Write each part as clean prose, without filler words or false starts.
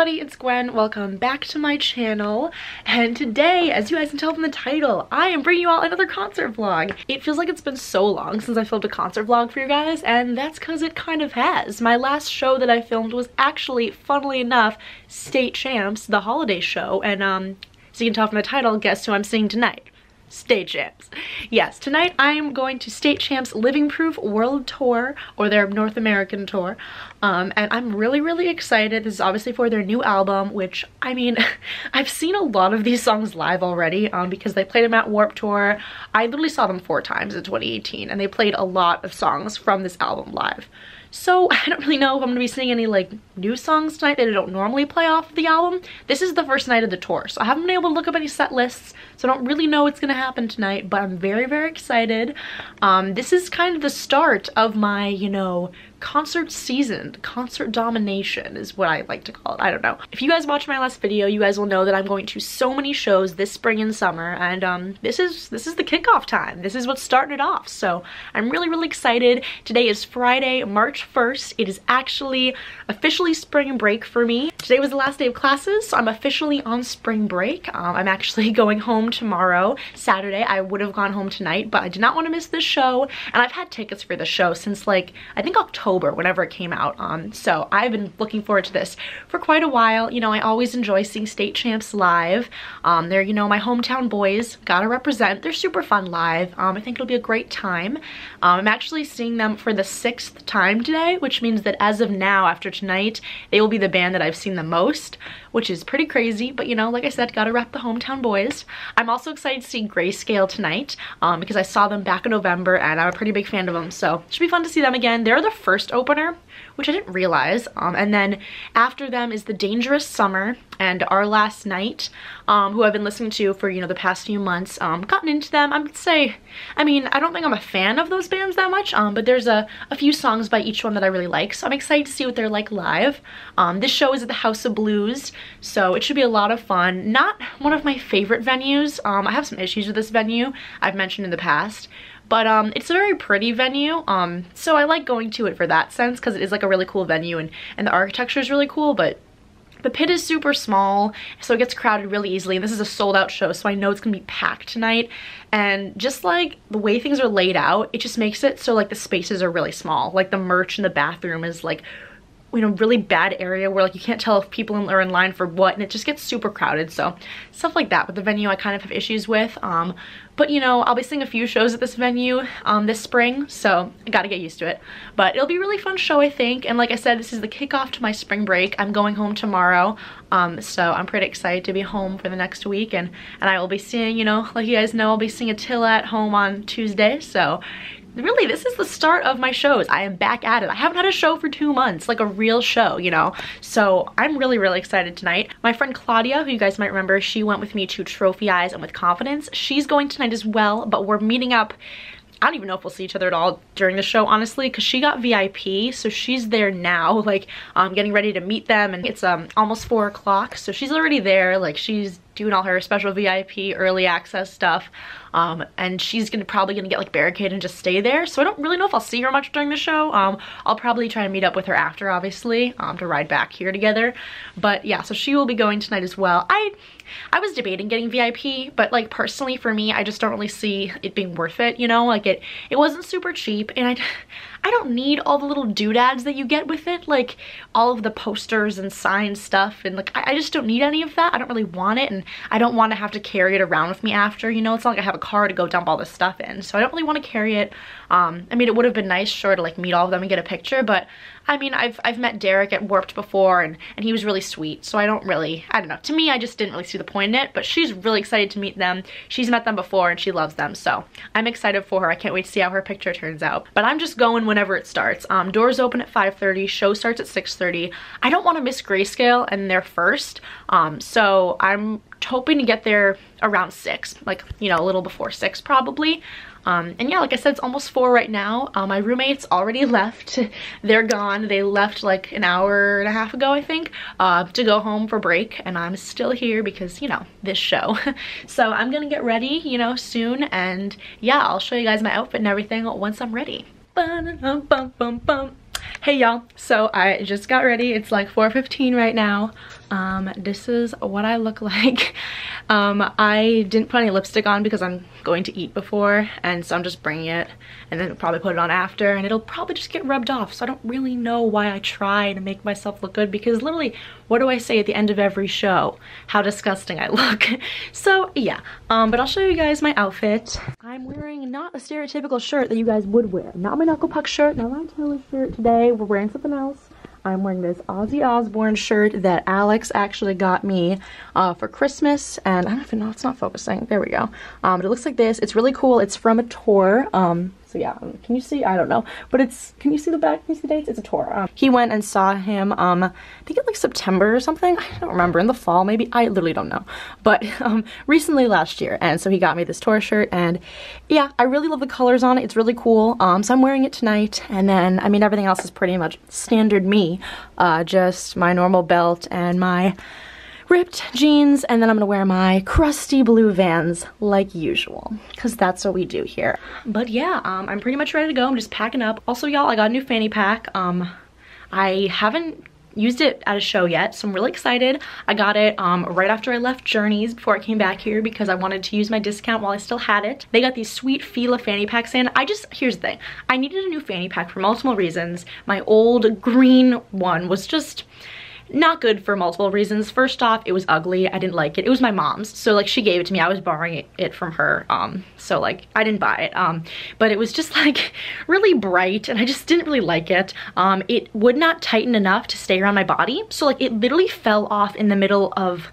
everybody, it's Gwen. Welcome back to my channel. And today, as you guys can tell from the title, I am bringing you all another concert vlog. It feels like it's been so long since I filmed a concert vlog for you guys, and that's because it kind of has. My last show that I filmed was actually, funnily enough, State Champs, the holiday show, and so you can tell from the title, guess who I'm seeing tonight? State Champs. Yes, tonight I am going to State Champs Living Proof World Tour, or their North American tour, and I'm really excited. This is obviously for their new album, which, I mean, I've seen a lot of these songs live already because they played them at Warped Tour. I literally saw them 4 times in 2018, and they played a lot of songs from this album live. So I don't really know if I'm gonna be singing any like new songs tonight that I don't normally play off of the album. This is the first night of the tour, so I haven't been able to look up any set lists, so I don't really know what's gonna happen tonight, but I'm very excited. This is kind of the start of my, you know, concert season. Concert domination is what I like to call it. I don't know. If you guys watched my last video, you guys will know that I'm going to so many shows this spring and summer, and this is the kickoff time. This is what's starting it off, so I'm really excited. Today is Friday, March 1st. It is actually officially spring break for me. Today was the last day of classes, so I'm officially on spring break. I'm actually going home tomorrow, Saturday. I would have gone home tonight, but I did not want to miss this show, and I've had tickets for the show since like, I think October, whenever it came out. So I've been looking forward to this for quite a while. You know, I always enjoy seeing State Champs live. They're, you know, my hometown boys, gotta represent. They're super fun live. I think it'll be a great time. I'm actually seeing them for the 6th time today, which means that as of now, after tonight, they will be the band that I've seen the most, which is pretty crazy, but you know, like I said, gotta rep the hometown boys. I'm also excited to see Grayscale tonight, because I saw them back in November and I'm a pretty big fan of them, so it should be fun to see them again. They're the first opener, which I didn't realize, and then after them is the Dangerous Summer and Our Last Night, who I've been listening to for, you know, the past few months. Gotten into them, I would say, I mean, I don't think I'm a fan of those bands that much, but there's a few songs by each one that I really like, so I'm excited to see what they're like live. This show is at the House of Blues, so it should be a lot of fun. Not one of my favorite venues. I have some issues with this venue, I've mentioned in the past, but it's a very pretty venue, so I like going to it for that sense, because it is like a really cool venue, and the architecture is really cool, but the pit is super small, so it gets crowded really easily, and this is a sold-out show, so I know it's gonna be packed tonight, and just like the way things are laid out, it just makes it so like the spaces are really small. Like the merch in the bathroom is like, you know, really bad area where like you can't tell if people are in line for what, and it just gets super crowded. So stuff like that with the venue I kind of have issues with, but you know, I'll be seeing a few shows at this venue this spring, so I gotta get used to it. But it'll be a really fun show, I think, and like I said, this is the kickoff to my spring break. I'm going home tomorrow, so I'm pretty excited to be home for the next week, and I will be seeing, you know, like you guys know, I'll be seeing Attila at home on Tuesday, so really, this is the start of my shows. I am back at it. I haven't had a show for 2 months, like a real show, you know? So I'm really excited tonight. My friend Claudia, who you guys might remember, she went with me to Trophy Eyes and With Confidence. She's going tonight as well, but we're meeting up. I don't even know if we'll see each other at all during the show, honestly, because she got VIP, so she's there now, like, getting ready to meet them, and it's almost 4 o'clock, so she's already there, like, she's doing all her special VIP early access stuff, and she's probably gonna get like barricaded and just stay there, so I don't really know if I'll see her much during the show. I'll probably try and meet up with her after, obviously, to ride back here together, but yeah, so she will be going tonight as well. I was debating getting VIP, but like personally for me, I just don't really see it being worth it, you know? Like it wasn't super cheap, and I don't need all the little doodads that you get with it, like all of the posters and sign stuff, and like I just don't need any of that. I don't really want it, and I don't want to have to carry it around with me after, you know? It's not like I have a car to go dump all this stuff in, so I don't really want to carry it. I mean, it would have been nice, sure, to like meet all of them and get a picture, but I mean, I've met Derek at Warped before, and he was really sweet, so I don't know. To me, I just didn't really see the point in it, but she's really excited to meet them. She's met them before, and she loves them, so I'm excited for her. I can't wait to see how her picture turns out. But I'm just going whenever it starts. Doors open at 5:30, show starts at 6:30. I don't want to miss Grayscale, and they're first, so I'm hoping to get there around 6, like, you know, a little before 6 probably. And yeah, like I said, it's almost 4 right now. My roommates already left. They're gone. They left like an hour and a half ago, I think, to go home for break, and I'm still here because, you know, this show. So I'm gonna get ready, you know, soon, and yeah, I'll show you guys my outfit and everything once I'm ready. Hey y'all, so I just got ready. It's like 4:15 right now. This is what I look like. I didn't put any lipstick on because I'm going to eat before, and so I'm just bringing it and then probably put it on after, and it'll probably just get rubbed off. So I don't really know why I try to make myself look good, because literally, what do I say at the end of every show? How disgusting I look. So yeah, but I'll show you guys my outfit. I'm wearing not a stereotypical shirt that you guys would wear. Not my knuckle puck shirt, not my Taylor shirt today. We're wearing something else. I'm wearing this Ozzy Osbourne shirt that Alex actually got me for Christmas, and I don't even know, it's not focusing. There we go. But it looks like this. It's really cool. It's from a tour. So yeah, can you see? I don't know, but it's, can you see the back? Can you see the dates? It's a tour. He went and saw him, I think in like September or something. I don't remember, in the fall maybe. I literally don't know, but recently last year. And so he got me this tour shirt, and yeah, I really love the colors on it. It's really cool. So I'm wearing it tonight, and then, I mean, everything else is pretty much standard me. Just my normal belt and my ripped jeans, and then I'm gonna wear my crusty blue Vans like usual, because that's what we do here. But yeah, I'm pretty much ready to go. I'm just packing up. Also, y'all, I got a new fanny pack. I haven't used it at a show yet, so I'm really excited. I got it right after I left Journeys, before I came back here, because I wanted to use my discount while I still had it. They got these sweet Fila fanny packs in. Here's the thing, I needed a new fanny pack for multiple reasons. My old green one was just not good for multiple reasons. First off, it was ugly. I didn't like it. It was my mom's, so like she gave it to me. I was borrowing it from her, so like I didn't buy it. But it was just like really bright, and I just didn't really like it. It would not tighten enough to stay around my body, so like it literally fell off in the middle of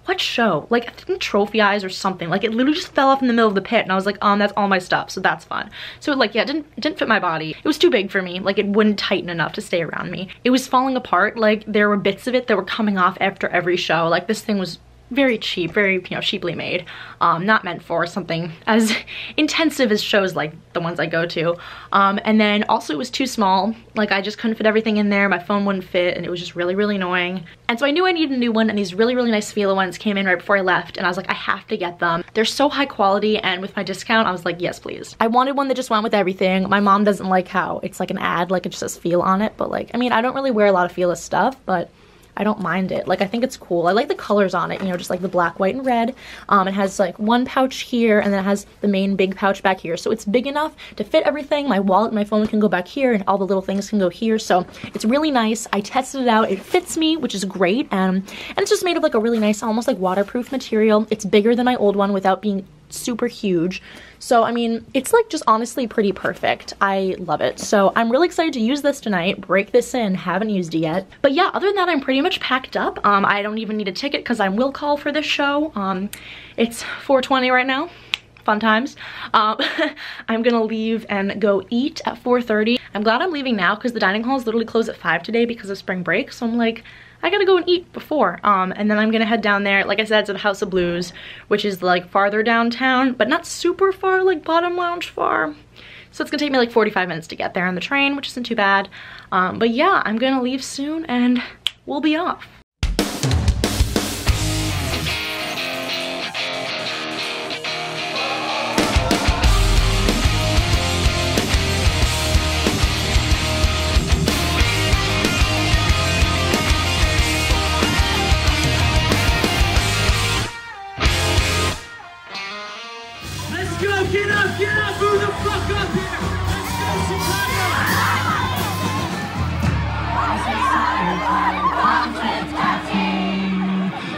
what show? Like I think Trophy Eyes or something. Like it literally just fell off in the middle of the pit, and I was like, that's all my stuff, so that's fun. So like, yeah, it didn't fit my body. It was too big for me. Like it wouldn't tighten enough to stay around me. It was falling apart. Like there were bits of it that were coming off after every show. Like this thing was very cheap, very, you know, cheaply made. Not meant for something as intensive as shows like the ones I go to. And then also it was too small. Like I just couldn't fit everything in there. My phone wouldn't fit, and it was just really, really annoying. And so I knew I needed a new one, and these really, really nice Fila ones came in right before I left, and I was like, I have to get them. They're so high quality, and with my discount, I was like, yes, please. I wanted one that just went with everything. My mom doesn't like how it's like an ad, like it just says Fila on it, but like, I mean, I don't really wear a lot of Fila stuff, but I don't mind it. Like I think it's cool. I like the colors on it, you know, just like the black, white, and red. It has like one pouch here, and then it has the main big pouch back here. So it's big enough to fit everything. My wallet and my phone can go back here, and all the little things can go here. So it's really nice. I tested it out. It fits me, which is great. And it's just made of like a really nice, almost like waterproof material. It's bigger than my old one without being super huge. So I mean, it's like just honestly pretty perfect. I love it. So I'm really excited to use this tonight, break this in. Haven't used it yet. But yeah, other than that, I'm pretty much packed up. I don't even need a ticket because I'm will call for this show. It's 4:20 right now. Fun times. I'm gonna leave and go eat at 4:30. I'm glad I'm leaving now because the dining hall is literally closed at 5 today because of spring break. So I'm like, I gotta go and eat before. And then I'm gonna head down there. Like I said, it's at House of Blues, which is like farther downtown, but not super far, like bottom lounge far. So it's gonna take me like 45 minutes to get there on the train, which isn't too bad. But yeah, I'm gonna leave soon and we'll be off. Get up, move the fuck up here! Let's go, Chicago!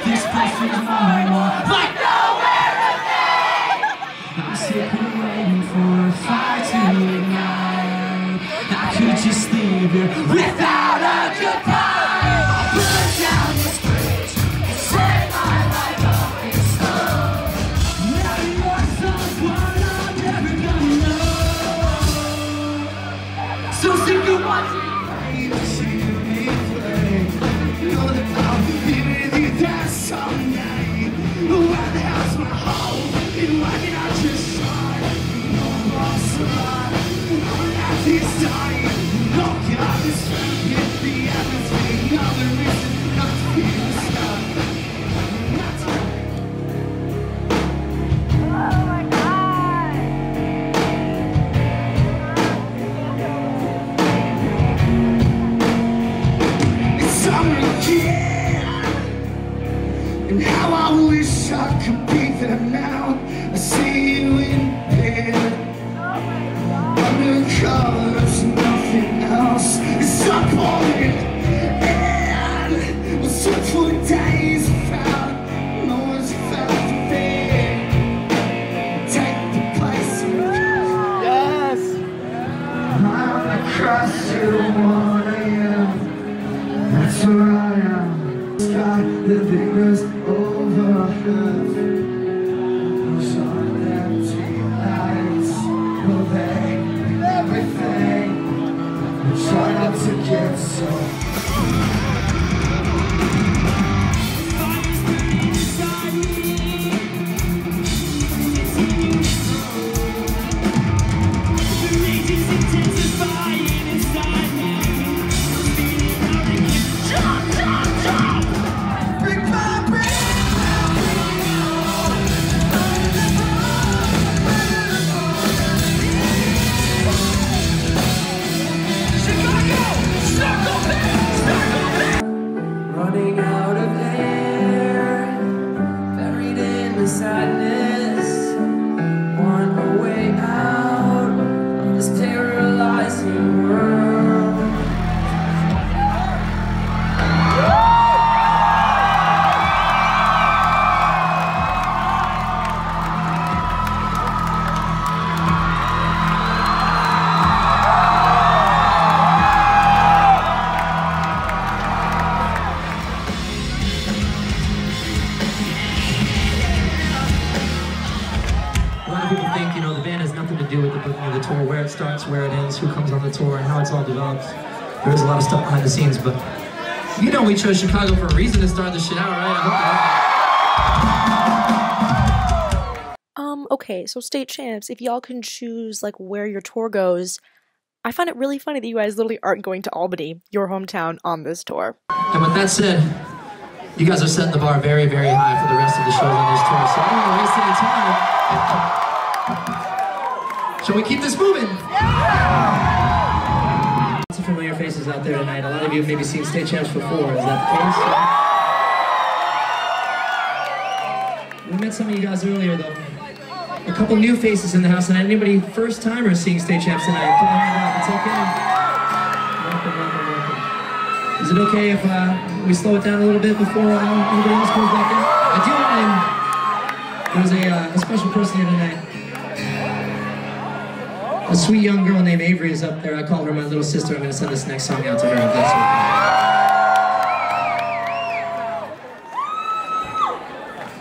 This place is mine, like nowhere to be! I'm sick of waiting for a fire to ignite. I could just leave here without a goodbye. I'll burn down this bridge and set my life up in stone. Now you're someone I'm never gonna know. madness, want a way out of this terrorizing world. People think, you know, the band has nothing to do with the booking of the tour, where it starts, where it ends, who comes on the tour, and how it's all developed. There's a lot of stuff behind the scenes, but you know we chose Chicago for a reason to start this shit out, right? Okay, so state champs, if y'all can choose, like, where your tour goes, I find it really funny that you guys literally aren't going to Albany, your hometown, on this tour. And with that said, you guys are setting the bar very, very high for the rest of the shows on this tour, so I don't want to waste any time. Shall we keep this moving? Yeah! Lots of familiar faces out there tonight. A lot of you have maybe seen State Champs before. Is that the case? We met some of you guys earlier, though. A couple new faces in the house, and anybody first timers seeing State Champs tonight? Put your hand up. It's okay. Welcome, welcome, welcome. Is it okay if we slow it down a little bit before anybody else comes back in? I do want to. There's a special person here tonight. A sweet young girl named Avery is up there. I call her my little sister. I'm going to send this next song out to her if that's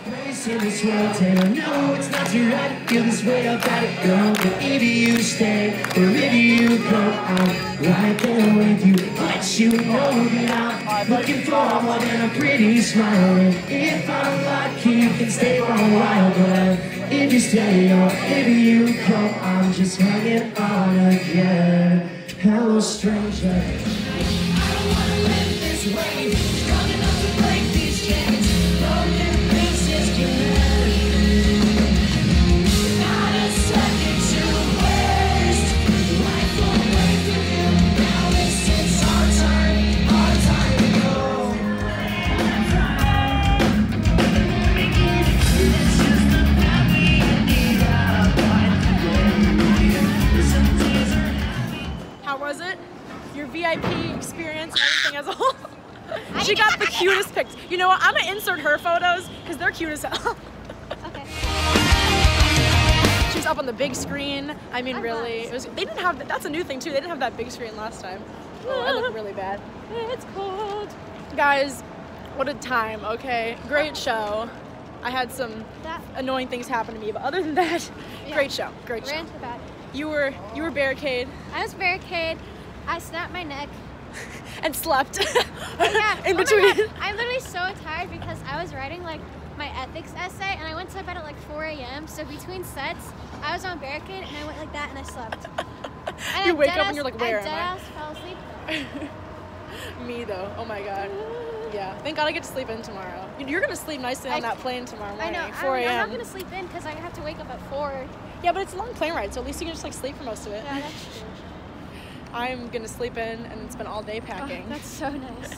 okay. Place in this world, Taylor. No, it's not too right. Feel this way up at it, girl. But maybe you stay, or maybe you go. I'm right there with you. But you know that I'm looking for more than a pretty smile. And if I'm lucky, you can stay for a while, but if you stay or if you come, I'm just hanging on again. Hello, stranger. I don't wanna live this way. Strong enough to break these chains. Broken pieces can. Not a second to waste. Life will wait for you. Now this is our time to go. How was it? Your VIP experience, everything as a whole? She got the cutest pics. You know what? I'm gonna insert her photos because they're cute as hell. Okay. She was up on the big screen. I mean, really, it was. They didn't have that. That's a new thing too. They didn't have that big screen last time. Oh, I look really bad. It's cold. Guys, what a time. Okay, great show. I had some annoying things happen to me, but other than that, great show. Great show. Ran to bed. You were barricade. I was barricade. I snapped my neck. And slept. Yeah. In Oh my between. God. I'm literally so tired because I was writing like my ethics essay and I went to bed at like 4 a.m. So between sets, I was on barricade and I went like that and I slept. And You wake up and you're like, where am I? I fell asleep. Me though. Oh my god. Yeah. Thank God I get to sleep in tomorrow. You're gonna sleep nicely on that plane tomorrow morning. I know. 4 a.m. I'm not gonna sleep in because I have to wake up at 4. Yeah, but it's a long plane ride, so at least you can just like sleep for most of it. Yeah, that's true. I'm gonna sleep in and then spend all day packing. Oh, that's so nice.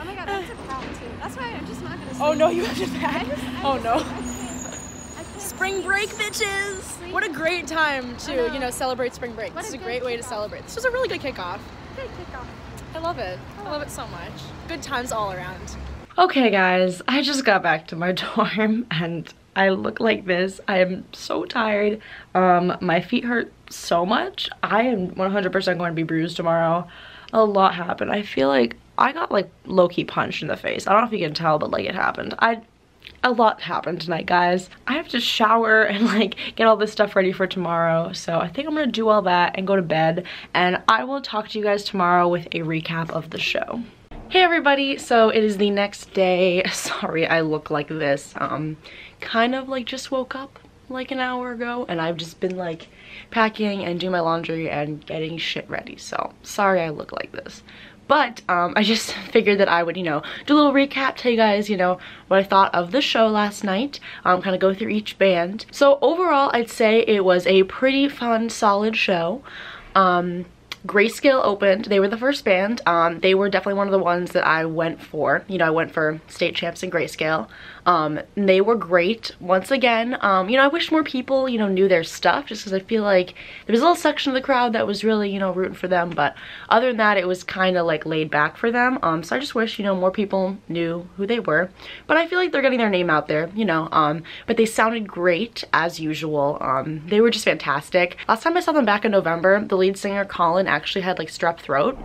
Oh my God, I have to pack too. That's why I'm just not gonna sleep. Oh no, you have to pack. Oh no. I can't Spring break, bitches! Sleep. What a great time to, know. you know, celebrate spring break. What This is a a good great way to kickoff. celebrate. This was a really good kickoff. Good kickoff. I love it. I love it so much. Good times all around. Okay guys, I just got back to my dorm and I look like this. I am so tired. My feet hurt so much. I am 100% going to be bruised tomorrow. A lot happened. I feel like I got like low-key punched in the face. I don't know if you can tell, but like it happened. A lot happened tonight, guys. I have to shower and like get all this stuff ready for tomorrow. So I think I'm gonna do all that and go to bed. And I will talk to you guys tomorrow with a recap of the show. Hey everybody, so it is the next day. Sorry I look like this. Kind of like just woke up like an hour ago and I've just been like packing and doing my laundry and getting shit ready. So sorry I look like this. But I just figured that I would, you know, do a little recap, tell you guys, you know, what I thought of the show last night, kind of go through each band. So overall, I'd say it was a pretty fun, solid show. Grayscale opened. They were the first band. They were definitely one of the ones that I went for. You know, I went for State Champs and Grayscale. They were great. Once again, you know, I wish more people, you know, knew their stuff, just because I feel like there was a little section of the crowd that was really, you know, rooting for them, but other than that, it was kind of like laid back for them. So I just wish, you know, more people knew who they were, but I feel like they're getting their name out there, you know, but they sounded great as usual. They were just fantastic. Last time I saw them back in November, the lead singer Colin actually had like strep throat,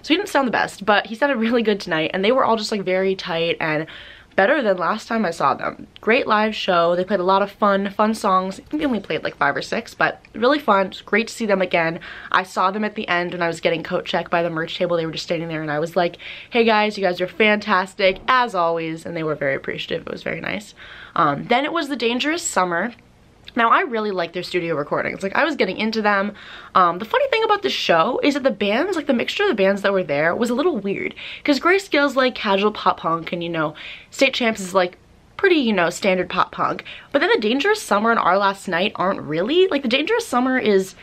so he didn't sound the best, but he sounded really good tonight, and they were all just like very tight and better than last time I saw them. Great live show. They played a lot of fun songs. I think they only played like 5 or 6, but really fun. It's great to see them again. I saw them at the end when I was getting coat checked by the merch table. They were just standing there, and I was like, hey guys, you guys are fantastic as always, and they were very appreciative. It was very nice. Then it was The Dangerous Summer. Now, I really like their studio recordings. Like, I was getting into them. The funny thing about the show is that the bands, like the mixture of the bands that were there was a little weird. Because Grayscale's like casual pop punk, and, you know, State Champs is like pretty, you know, standard pop punk. But then The Dangerous Summer and Our Last Night aren't really. Like, The Dangerous Summer is,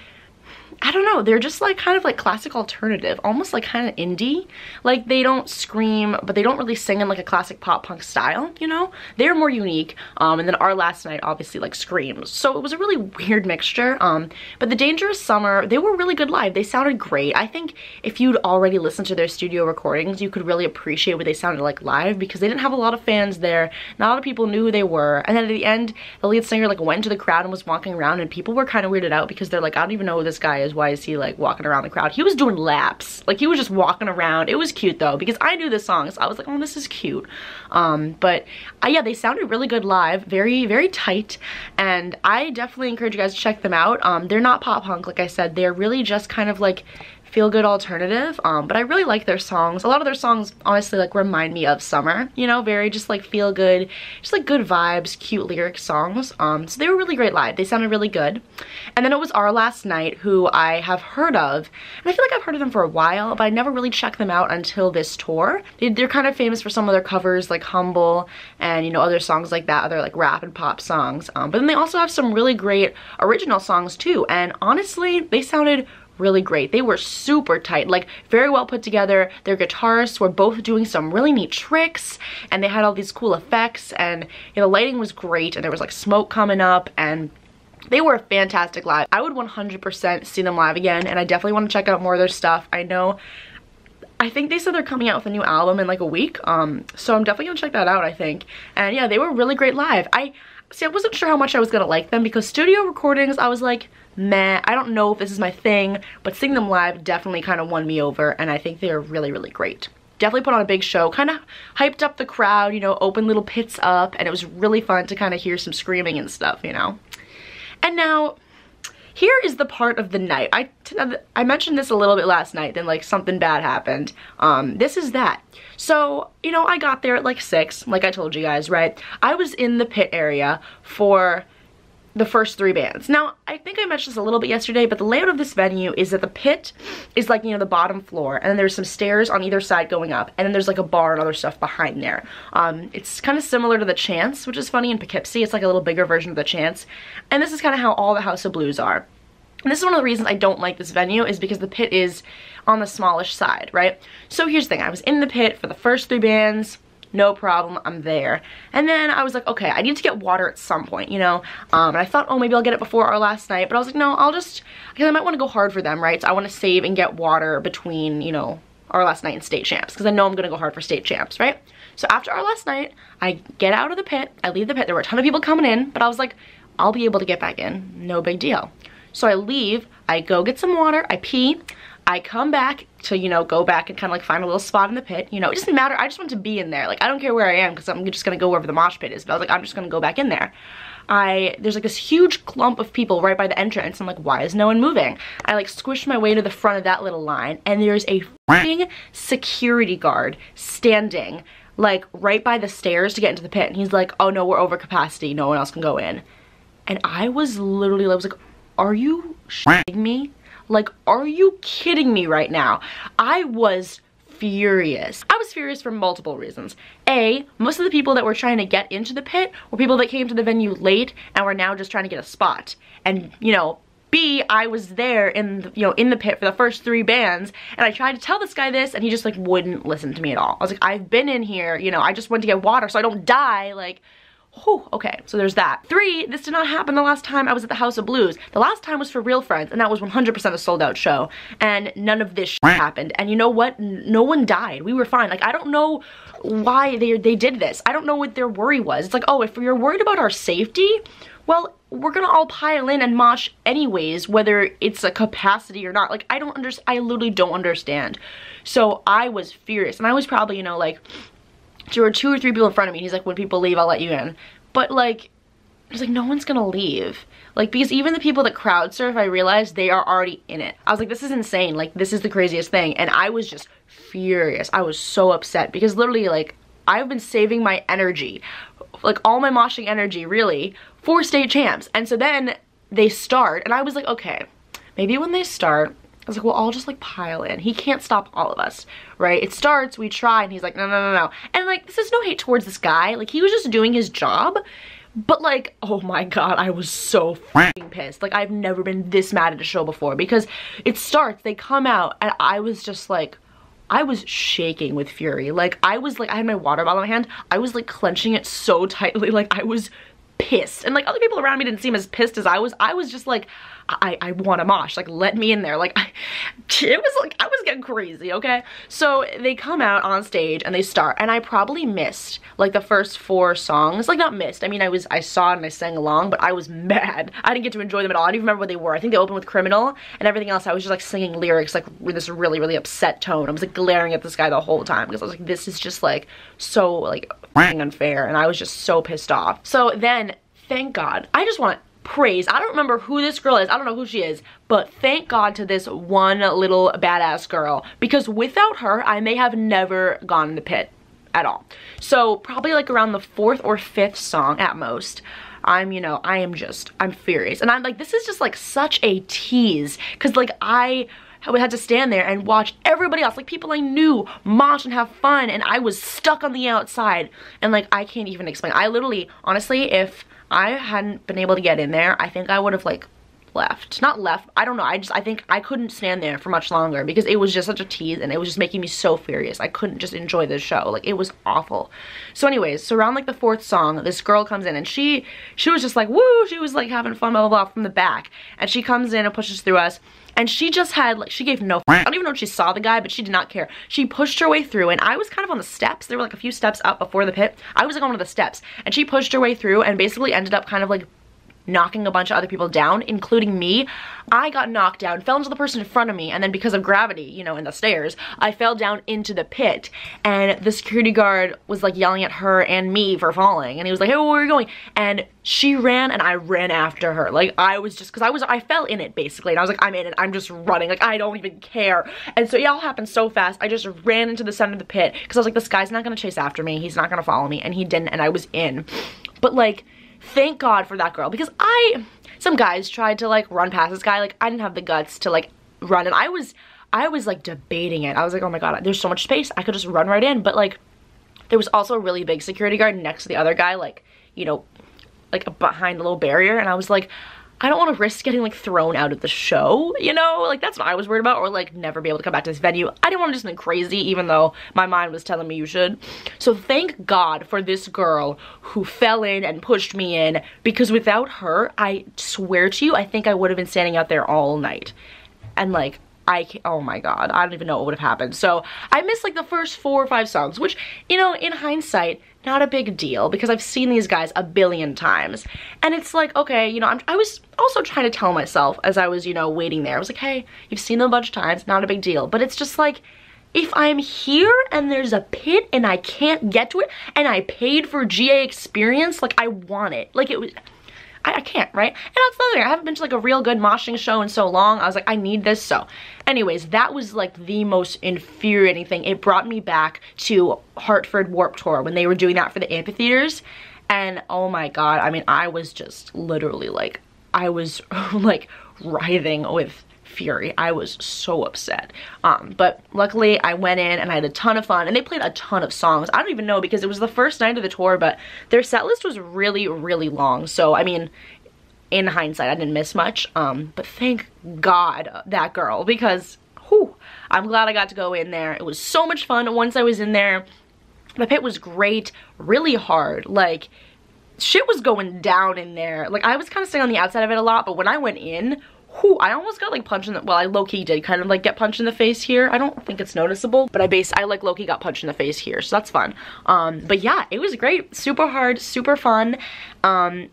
I don't know, they're just like kind of like classic alternative, almost like kind of indie. Like, they don't scream, but they don't really sing in like a classic pop punk style, you know? They're more unique. And then Our Last Night obviously like screams. So it was a really weird mixture. But The Dangerous Summer, they were really good live. They sounded great. I think if you'd already listened to their studio recordings, you could really appreciate what they sounded like live, because they didn't have a lot of fans there. Not a lot of people knew who they were. And then at the end, the lead singer like went to the crowd and was walking around, and people were kind of weirded out because they're like, I don't even know who this guy is. Why is he like walking around the crowd? He was doing laps. Like, he was just walking around. It was cute though, because I knew the song, so I was like, oh, this is cute. But yeah, they sounded really good live, very, very tight, and I definitely encourage you guys to check them out. They're not pop punk, like I said. They're really just kind of like feel-good alternative, but I really like their songs. A lot of their songs honestly like remind me of summer, you know, very just like feel good, just like good vibes, cute lyric songs. So they were really great live. They sounded really good. And then it was Our Last Night, who I have heard of, and I feel like I've heard of them for a while, but I never really checked them out until this tour. They're kind of famous for some of their covers like Humble and, you know, other songs like that, other like rap and pop songs. But then they also have some really great original songs too, and honestly, they sounded really great. They were super tight, like very well put together. Their guitarists were both doing some really neat tricks, and they had all these cool effects, and, you know, the lighting was great, and there was like smoke coming up, and they were fantastic live. I would 100% see them live again, and I definitely want to check out more of their stuff. I think they said they're coming out with a new album in like a week, so I'm definitely gonna check that out, I think. And yeah, they were really great live. I wasn't sure how much I was gonna like them, because studio recordings, I was like, meh, I don't know if this is my thing, but seeing them live definitely kind of won me over, and I think they're really, really great. Definitely put on a big show, kind of hyped up the crowd, you know, opened little pits up, and it was really fun to kind of hear some screaming and stuff, you know. And now, here is the part of the night. I mentioned this a little bit last night, then like something bad happened. This is that. So, you know, I got there at like 6, like I told you guys, right? I was in the pit area for the first 3 bands. Now, I think I mentioned this a little bit yesterday, but the layout of this venue is that the pit is like, you know, the bottom floor, and then there's some stairs on either side going up, and then there's like a bar and other stuff behind there. It's kind of similar to the Chance, which is funny, in Poughkeepsie. It's like a little bigger version of the Chance, and this is kind of how all the House of Blues are. And this is one of the reasons I don't like this venue, is because the pit is on the smallish side, right? So here's the thing, I was in the pit for the first 3 bands, no problem, I'm there. And then I was like, okay, I need to get water at some point, you know? And I thought, oh, maybe I'll get it before Our Last Night, but I was like, no, because I might want to go hard for them, right? So I want to save and get water between, you know, Our Last Night and State Champs, because I know I'm going to go hard for State Champs, right? So after Our Last Night, I get out of the pit, I leave the pit. There were a ton of people coming in, but I was like, I'll be able to get back in, no big deal. So I leave, I go get some water, I pee, I come back to, you know, go back and kind of like find a little spot in the pit. You know, it doesn't matter. I just want to be in there. Like, I don't care where I am, because I'm just going to go wherever the mosh pit is. But I was like, I'm just going to go back in there. There's like this huge clump of people right by the entrance. I'm like, why is no one moving? I like squished my way to the front of that little line, and there's a f***ing security guard standing like right by the stairs to get into the pit. And he's like, oh no, we're over capacity. No one else can go in. And I was like, are you shitting me? Like, are you kidding me right now? I was furious. I was furious for multiple reasons. A, most of the people that were trying to get into the pit were people that came to the venue late and were now just trying to get a spot. And, you know, B, I was there in the, you know, in the pit for the first 3 bands, and I tried to tell this guy this, and he just like wouldn't listen to me at all. I was like, I've been in here, you know, I just went to get water so I don't die. Like, whew, okay, so there's that. 3, this did not happen the last time I was at the House of Blues. The last time was for Real Friends, and that was 100% a sold out show, and none of this happened. And you know what? No one died. We were fine. Like, I don't know why they did this. I don't know what their worry was. It's like, oh, if you're worried about our safety, well, we're gonna all pile in and mosh anyways, whether it's a capacity or not. Like, I literally don't understand. So I was furious, and I was probably, you know, like, there were 2 or 3 people in front of me. He's like, when people leave, I'll let you in. But like, I was like, no one's gonna leave. Like, because even the people that crowd surf, I realized they are already in it. I was like, this is insane. Like, this is the craziest thing. And I was just furious. I was so upset because literally, like, I've been saving my energy, like all my moshing energy really, for state champs. And so then they start, and I was like, okay, maybe when they start, I was like, well, I'll just like pile in. He can't stop all of us, right? It starts, we try, and he's like, no, no, no, no. And like, this is no hate towards this guy. Like, he was just doing his job. But like, oh my god, I was so f***ing pissed. Like, I've never been this mad at a show before, because it starts, they come out, and I was just like, I was shaking with fury. Like, I was like, I had my water bottle in my hand. I was like clenching it so tightly. Like, I was pissed. And like, other people around me didn't seem as pissed as I was. I was just like, I want to mosh. Like, let me in there. Like, it was like, I was getting crazy, okay? So they come out on stage and they start, and I probably missed like the first 4 songs. Like, not missed. I mean, I saw it and I sang along, but I was mad. I didn't get to enjoy them at all. I don't even remember what they were. I think they opened with Criminal, and everything else I was just like singing lyrics like with this really, really upset tone. I was like glaring at this guy the whole time because I was like, this is just like so like f***ing unfair, and I was just so pissed off. So then, thank God, I just want praise. I don't remember who this girl is. I don't know who she is, but thank God to this one little badass girl, because without her, I may have never gone in the pit at all. So probably like around the 4th or 5th song at most, I'm furious. And I'm like, this is just like such a tease, because like I had to stand there and watch everybody else, like people I knew, mosh and have fun, and I was stuck on the outside, and like, I can't even explain. I literally, honestly, if I hadn't been able to get in there, I think I would have like left. Not left, I don't know, I think I couldn't stand there for much longer, because it was just such a tease, and it was just making me so furious. I couldn't just enjoy this show. Like, it was awful. So anyways, so around like the 4th song, this girl comes in, and she was just like, woo, she was like having fun, blah, blah, blah, from the back. And she comes in and pushes through us, and she just had, like, she gave no f***. I don't even know if she saw the guy, but she did not care. She pushed her way through, and I was kind of on the steps. There were like a few steps up before the pit. I was like on one of the steps, and she pushed her way through and basically ended up kind of like knocking a bunch of other people down, including me. I got knocked down, fell into the person in front of me, and then because of gravity, you know, in the stairs, I fell down into the pit, and the security guard was like yelling at her and me for falling, and he was like, hey, where are you going? And she ran, and I ran after her. Like, I was just, because I fell in it basically, and I was like, I'm in it, I'm just running, like, I don't even care. And so it all happened so fast. I just ran into the center of the pit, because I was like, this guy's not gonna chase after me, he's not gonna follow me, and he didn't, and I was in. But like, thank God for that girl, because some guys tried to like run past this guy. Like, I didn't have the guts to like run, and I was like debating it. I was like, oh my god, there's so much space, I could just run right in. But like, there was also a really big security guard next to the other guy, like, you know, like behind a little barrier, and I was like, I don't want to risk getting like thrown out of the show, you know? Like, that's what I was worried about, or like never be able to come back to this venue. I didn't want to do something crazy, even though my mind was telling me you should. So thank God for this girl who fell in and pushed me in, because without her, I swear to you, I think I would have been standing out there all night. And like, oh my god, I don't even know what would have happened. So I missed like the first 4 or 5 songs, which, you know, in hindsight, not a big deal, because I've seen these guys a billion times. And it's like, okay, you know, I was also trying to tell myself as I was, you know, waiting there. I was like, hey, you've seen them a bunch of times, not a big deal. But it's just like, if I'm here and there's a pit and I can't get to it, and I paid for GA experience, like, I want it. Like, it was, I can't, right? And that's the other thing, I haven't been to like a real good moshing show in so long. I was like, I need this. So anyways, that was like the most infuriating thing. It brought me back to Hartford Warped Tour when they were doing that for the amphitheaters. And oh my god, I mean, I was just literally like, I was like writhing with fury. I was so upset. But luckily I went in and I had a ton of fun, and they played a ton of songs. I don't even know, because it was the first night of the tour, but their set list was really, really long. So I mean, in hindsight, I didn't miss much. But thank God that girl, because whew, I'm glad I got to go in there. It was so much fun once I was in there. The pit was great, really hard. Like, shit was going down in there. Like, I was kind of staying on the outside of it a lot, but when I went in, whew, I almost got like punched in the, well, I low-key did kind of like get punched in the face here. I don't think it's noticeable, but I like low-key got punched in the face here, so that's fun. But yeah, it was great, super hard, super fun.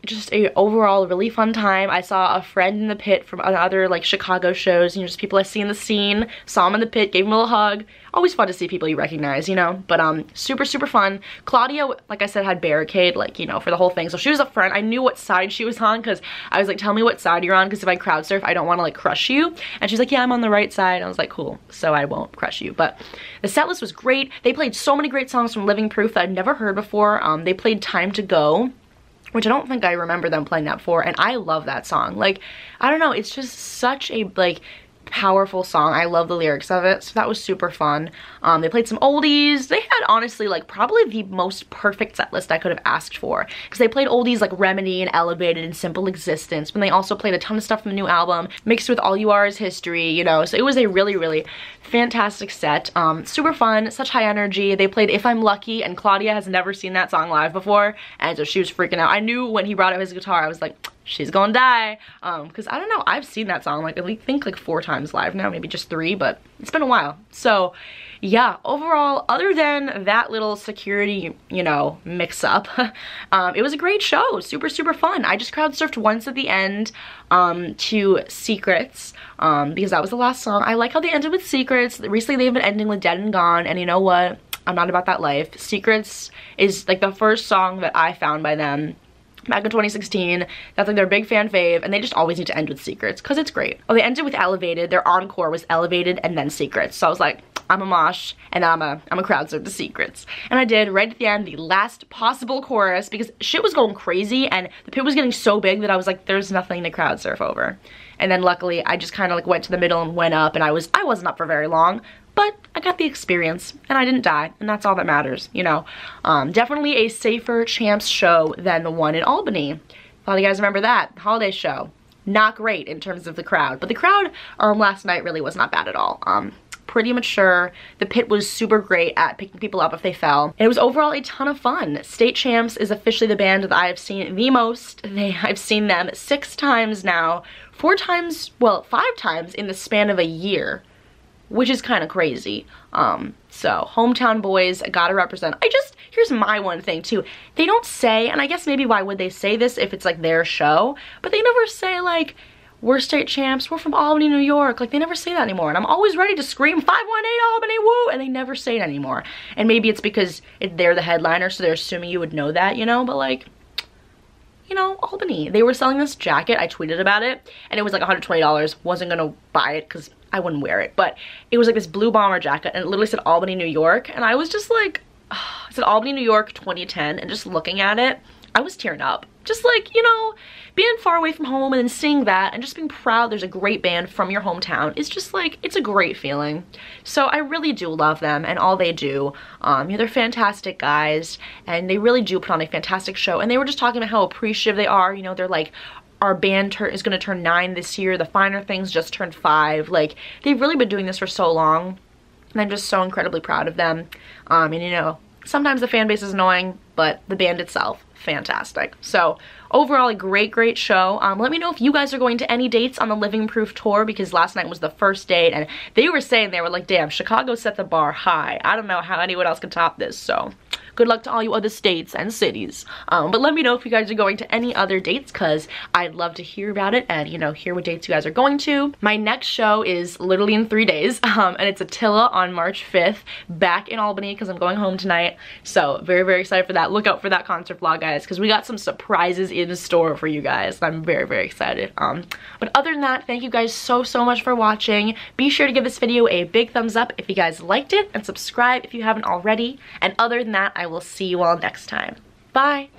Just a overall really fun time. I saw a friend in the pit from other like Chicago shows, you know, just people I see in the scene, saw him in the pit, gave him a little hug. Always fun to see people you recognize, you know, but super fun. Claudia, like I said, had barricade, like, you know, for the whole thing, so she was up front. I knew what side she was on because I was like, tell me what side you're on, because if I crowd surf I don't want to like crush you, and she's like, yeah, I'm on the right side. I was like, cool, so I won't crush you. But the set list was great. They played so many great songs from Living Proof that I'd never heard before. They played Time to Go, which I don't think I remember them playing that for, and I love that song. Like, I don't know, it's just such a like powerful song. I love the lyrics of it, so that was super fun. They played some oldies. They had honestly like probably the most perfect set list I could have asked for, because they played oldies like Remedy and Elevated and Simple Existence, but they also played a ton of stuff from the new album mixed with All You Are Is History, you know, so it was a really fantastic set. Super fun, such high energy. They played If I'm Lucky, and Claudia has never seen that song live before, and so she was freaking out. I knew when he brought out his guitar, I was like, she's gonna die, because I don't know, I've seen that song like I think like 4 times live now, maybe just 3, but it's been a while. So yeah, overall, other than that little security, you know, mix up, it was a great show, super fun. I just crowd surfed once at the end to Secrets, because that was the last song. I like how they ended with Secrets. Recently they've been ending with Dead and Gone, and you know what, I'm not about that life. Secrets is like the first song that I found by them back in 2016. That's like their big fan fave, and they just always need to end with Secrets because it's great. Oh, they ended with Elevated. Their encore was Elevated and then Secrets. So I was like, I'm a mosh and I'm a crowd surf the Secrets. And I did right at the end, the last possible chorus, because shit was going crazy and the pit was getting so big that I was like, there's nothing to crowd surf over. And then luckily I just kind of like went to the middle and went up, and I wasn't up for very long, but I got the experience and I didn't die, and that's all that matters, you know. Definitely a safer Champs show than the one in Albany. A lot of you guys remember that holiday show. Not great in terms of the crowd, but the crowd last night really was not bad at all. Pretty mature. The pit was super great at picking people up if they fell. And it was overall a ton of fun. State Champs is officially the band that I have seen the most. I've seen them 6 times now, 4 times, well, 5 times in the span of a year, which is kind of crazy. So hometown boys, gotta represent. Here's my one thing too. They don't say, and I guess maybe why would they say this if it's like their show, but they never say like, we're State Champs, we're from Albany, New York. Like, they never say that anymore, and I'm always ready to scream 518 Albany, woo, and they never say it anymore. And maybe it's because they're the headliner, so they're assuming you would know that, you know, but like, you know, Albany. They were selling this jacket, I tweeted about it, and it was like $120. Wasn't gonna buy it because I wouldn't wear it, but it was like this blue bomber jacket, and it literally said Albany, New York, and I was just like, it said Albany, New York 2010, and just looking at it, I was tearing up. Just like, you know, being far away from home and then seeing that and just being proud there's a great band from your hometown is just like, it's a great feeling. So I really do love them and all they do. You know, they're fantastic guys, and they really do put on a fantastic show. And they were just talking about how appreciative they are. You know, they're like, our band is going to turn 9 this year. The Finer Things just turned 5. Like, they've really been doing this for so long, and I'm just so incredibly proud of them. And you know, sometimes the fan base is annoying, but the band itself, fantastic. So overall, a great show. Let me know if you guys are going to any dates on the Living Proof tour, because last night was the first date, and they were saying, they were like, damn, Chicago set the bar high. I don't know how anyone else can top this, so good luck to all you other states and cities. But let me know if you guys are going to any other dates, because I'd love to hear about it and, you know, hear what dates you guys are going to. My next show is literally in 3 days, and it's Attila on March 5th, back in Albany, because I'm going home tonight. So very excited for that. Look out for that concert vlog, guys, because we got some surprises in store for you guys. I'm very excited. But other than that, thank you guys so much for watching. Be sure to give this video a big thumbs up if you guys liked it, and subscribe if you haven't already. And other than that, I will see you all next time. Bye!